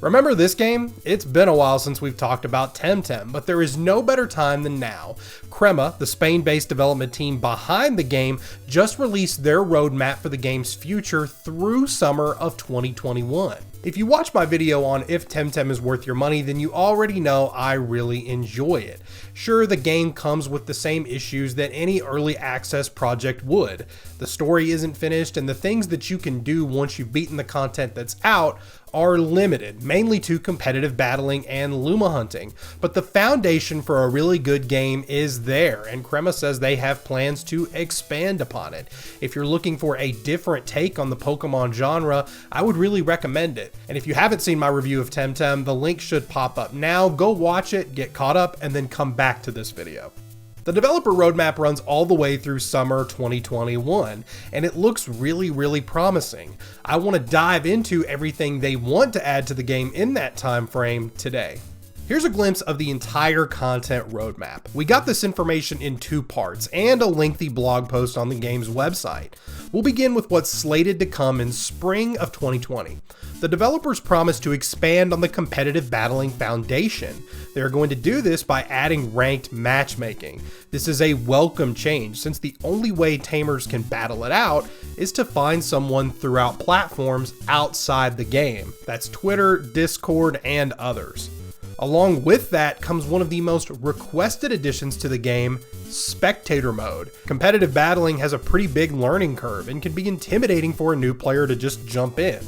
Remember this game? It's been a while since we've talked about Temtem, but there is no better time than now. Crema, the Spain-based development team behind the game, just released their roadmap for the game's future through summer of 2021. If you watch my video on if Temtem is worth your money, then you already know I really enjoy it. Sure, the game comes with the same issues that any early access project would. The story isn't finished, and the things that you can do once you've beaten the content that's out are limited, mainly to competitive battling and Luma hunting. But the foundation for a really good game is there, and Crema says they have plans to expand upon it. If you're looking for a different take on the Pokemon genre, I would really recommend it. And if you haven't seen my review of Temtem, the link should pop up now. Go watch it, get caught up, and then come back to this video. The developer roadmap runs all the way through summer 2021, and it looks really promising. I want to dive into everything they want to add to the game in that time frame today. Here's a glimpse of the entire content roadmap. We got this information in two parts and a lengthy blog post on the game's website. We'll begin with what's slated to come in spring of 2020. The developers promise to expand on the competitive battling foundation. They're going to do this by adding ranked matchmaking. This is a welcome change, since the only way tamers can battle it out is to find someone throughout platforms outside the game. That's Twitter, Discord, and others. Along with that comes one of the most requested additions to the game, spectator mode. Competitive battling has a pretty big learning curve and can be intimidating for a new player to just jump in.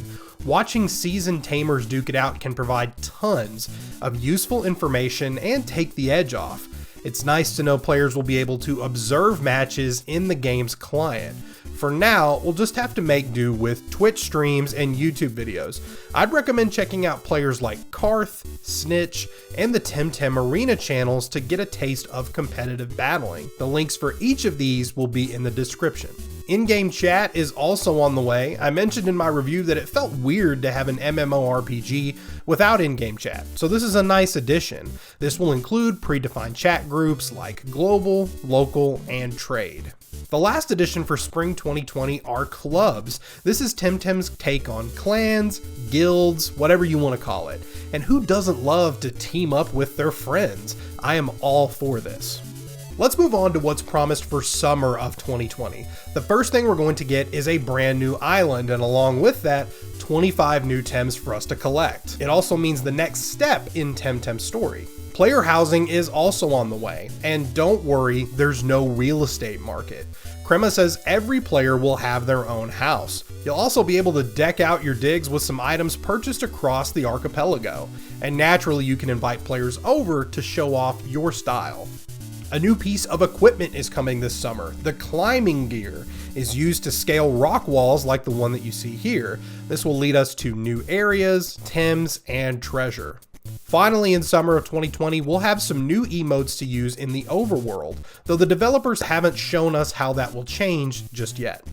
Watching seasoned tamers duke it out can provide tons of useful information and take the edge off. It's nice to know players will be able to observe matches in the game's client. For now, we'll just have to make do with Twitch streams and YouTube videos. I'd recommend checking out players like Karth, Snitch, and the Temtem Arena channels to get a taste of competitive battling. The links for each of these will be in the description. In-game chat is also on the way. I mentioned in my review that it felt weird to have an MMORPG without in-game chat, so this is a nice addition. This will include predefined chat groups like global, local, and trade. The last addition for spring 2020 are clubs. This is Temtem's take on clans, guilds, whatever you want to call it. And who doesn't love to team up with their friends? I am all for this. Let's move on to what's promised for summer of 2020. The first thing we're going to get is a brand new island, and along with that, 25 new Tems for us to collect. It also means the next step in Temtem's story. Player housing is also on the way, and don't worry, there's no real estate market. Crema says every player will have their own house. You'll also be able to deck out your digs with some items purchased across the archipelago, and naturally you can invite players over to show off your style. A new piece of equipment is coming this summer. The climbing gear is used to scale rock walls like the one that you see here. This will lead us to new areas, Tems, and treasure. Finally, in summer of 2020, we'll have some new emotes to use in the overworld, though the developers haven't shown us how that will change just yet.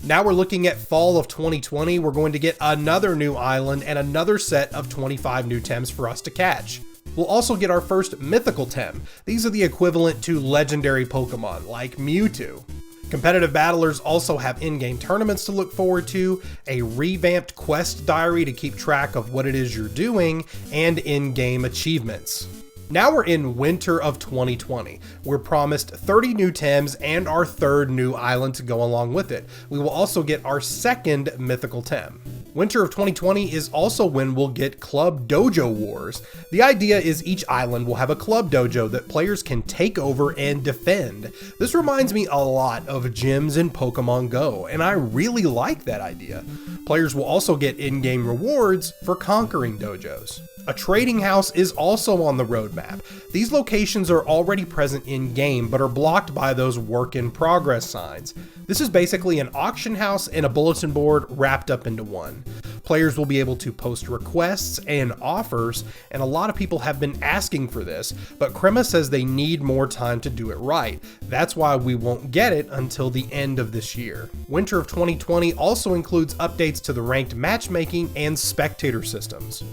Now we're looking at fall of 2020, we're going to get another new island and another set of 25 new Tems for us to catch. We'll also get our first mythical Tem. These are the equivalent to legendary Pokemon, like Mewtwo. Competitive battlers also have in-game tournaments to look forward to, a revamped quest diary to keep track of what it is you're doing, and in-game achievements. Now we're in winter of 2020. We're promised 30 new Tems and our third new island to go along with it. We will also get our second mythical Tem. Winter of 2020 is also when we'll get Club Dojo Wars. The idea is each island will have a club dojo that players can take over and defend. This reminds me a lot of gyms in Pokemon Go, and I really like that idea. Players will also get in-game rewards for conquering dojos. A trading house is also on the roadmap. These locations are already present in-game, but are blocked by those work-in-progress signs. This is basically an auction house and a bulletin board wrapped up into one. Players will be able to post requests and offers, and a lot of people have been asking for this, but Crema says they need more time to do it right. That's why we won't get it until the end of this year. Winter of 2020 also includes updates to the ranked matchmaking and spectator systems.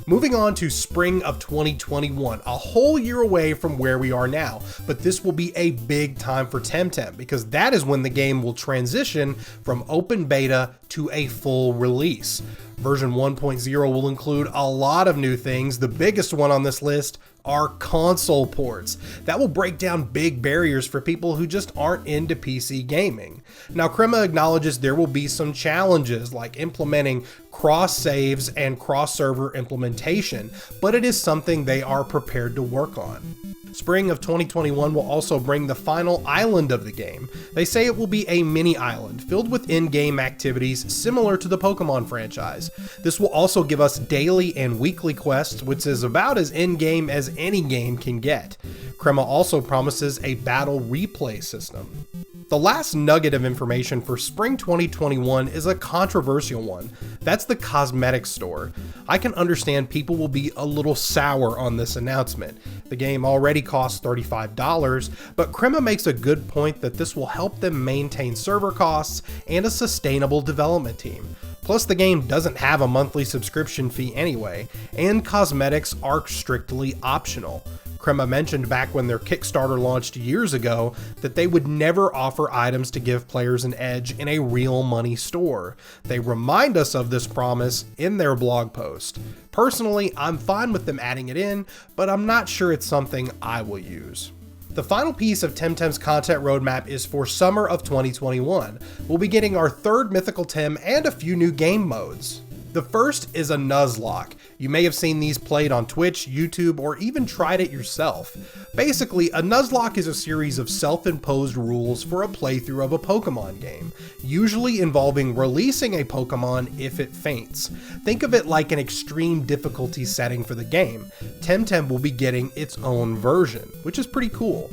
Moving on to spring of 2021, a whole year away from where we are now, but this will be a big time for Temtem because that is when the game will transition from open beta to a full release. Version 1.0 will include a lot of new things. The biggest one on this list are console ports. That will break down big barriers for people who just aren't into PC gaming. Now, Crema acknowledges there will be some challenges like implementing cross saves and cross server implementation, but it is something they are prepared to work on. Spring of 2021 will also bring the final island of the game. They say it will be a mini island filled with in-game activities similar to the Pokemon franchise. This will also give us daily and weekly quests, which is about as in-game as any game can get. Crema also promises a battle replay system. The last nugget of information for spring 2021 is a controversial one. That's the cosmetics store. I can understand people will be a little sour on this announcement. The game already costs $35, but Crema makes a good point that this will help them maintain server costs and a sustainable development team. Plus, the game doesn't have a monthly subscription fee anyway, and cosmetics are strictly optional. Crema mentioned back when their Kickstarter launched years ago that they would never offer items to give players an edge in a real money store. They remind us of this promise in their blog post. Personally, I'm fine with them adding it in, but I'm not sure it's something I will use. The final piece of Temtem's content roadmap is for summer of 2021. We'll be getting our third Mythical Tem and a few new game modes. The first is a Nuzlocke. You may have seen these played on Twitch, YouTube, or even tried it yourself. Basically, a Nuzlocke is a series of self-imposed rules for a playthrough of a Pokemon game, usually involving releasing a Pokemon if it faints. Think of it like an extreme difficulty setting for the game. Temtem will be getting its own version, which is pretty cool.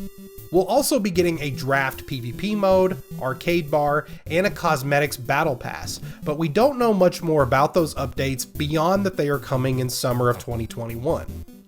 We'll also be getting a draft PvP mode, arcade bar, and a cosmetics battle pass, but we don't know much more about those updates beyond that they are coming in summer of 2021.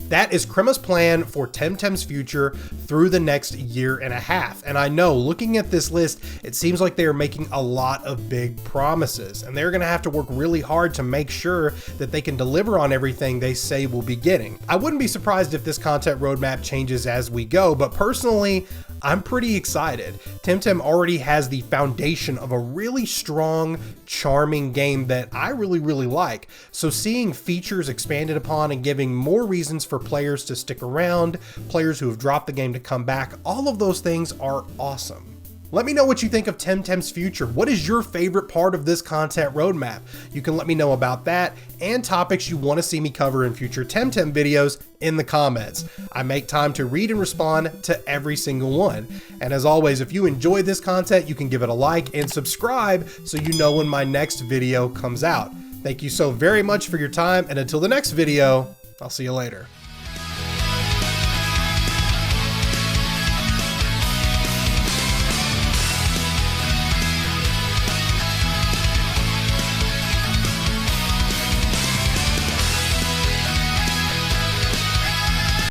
That is Crema's plan for Temtem's future through the next year and a half. And I know, looking at this list, it seems like they are making a lot of big promises, and they're going to have to work really hard to make sure that they can deliver on everything they say we'll be getting. I wouldn't be surprised if this content roadmap changes as we go, but personally, I'm pretty excited. Temtem already has the foundation of a really strong, charming game that I really like. So seeing features expanded upon and giving more reasons for players to stick around, players who have dropped the game to come back, all of those things are awesome. Let me know what you think of Temtem's future. What is your favorite part of this content roadmap? You can let me know about that and topics you want to see me cover in future Temtem videos in the comments. I make time to read and respond to every single one. And as always, if you enjoy this content, you can give it a like and subscribe so you know when my next video comes out. Thank you so very much for your time, and until the next video, I'll see you later.